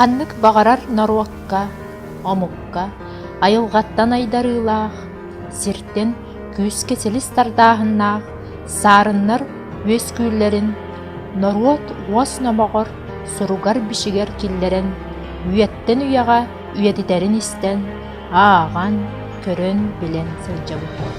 Ханнык бағарар наруакка, омукка, айылғаттан айдарылақ, сирттен күз кеселіс тардағыннақ, сарыннар өз күйлерін, наруат уас намағыр, сұругар бішігер киллерін, үйеттен ұяға үйетітерін істен, аған, көрін, білен сылжабы.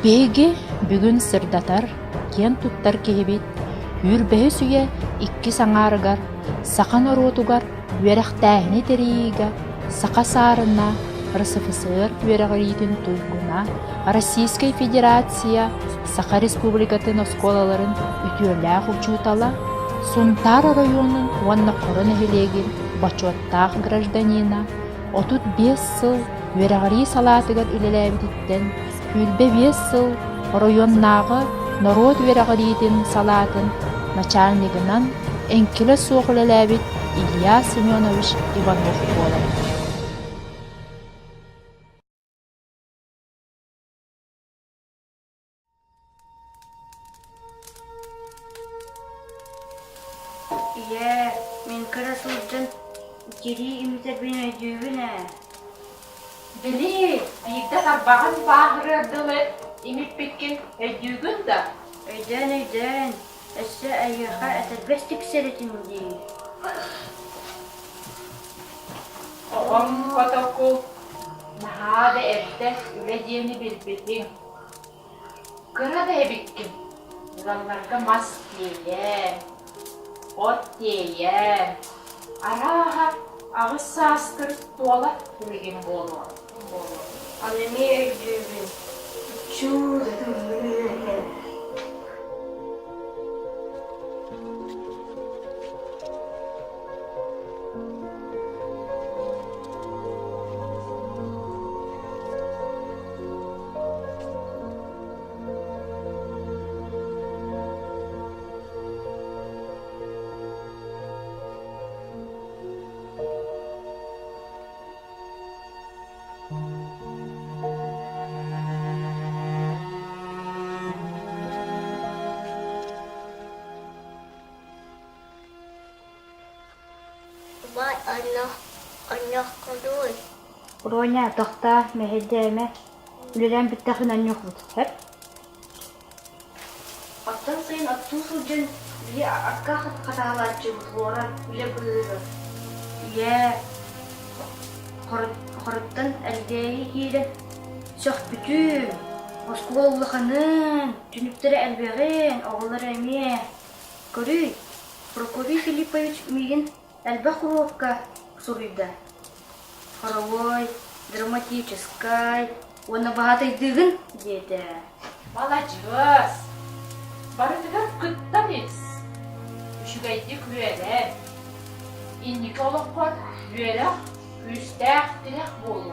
Беги бүгін сырдатар, кен туттар кehibit, үрбәһі сүйе икки саңарыгар, сақан оротугар, үйерақтәхіні терейіга, сақа сарына, РСФСР үйерағыритін туйгуна, Российская Федерация, Сақа Республикатын осколаларын үтіөләқ учутала, Сунтар районын уанна қорын әхілеген бачуаттақ гражданина, 35 сыл үйерағыри салатыгар үлеләбітіттен, Үлбе 5 сыл районнағы народ үйерағыритін салатын начальнигынан энкиле соғылеләбіт Илья Семенович Иванов болар. Мен қарасылдан кері имитер бен өйдеуіне. Бели, айықта тарбаған бағыры дылы имит беткен өйдеугін да? Өйден. Әсі айыға әтәрбәстік сәретін дейін. Оғым протокол нағады әрді үләдені білбетін. Қырады әбіккен. Залларға мас дейін, от дейін. Араға ағыз састыр туала білген болу. Алеме өйдеуін. Чуды. Vay Allah kalıyor. Роня тахта мәһәдәмә үлән биттәхнән юкбут. Хәп. Аттан сайын атту сүдән бия акка хаталар чыбыт лора үлә булыр. Я хорыттан әлгәй киле. Сөх бүтүн. Москваллыханын түнүктәре әлбәген агылар әмә. Көрү. Прокурор Филиппович миген әлбәхуровка сурыйда. Хоровой, драматической, он набагатый дыгын, деді. Молодец! Барытыгар күттан ес. Үшігайді күрелі. Иннекі олыққар үйелі күстәқ тірек болу.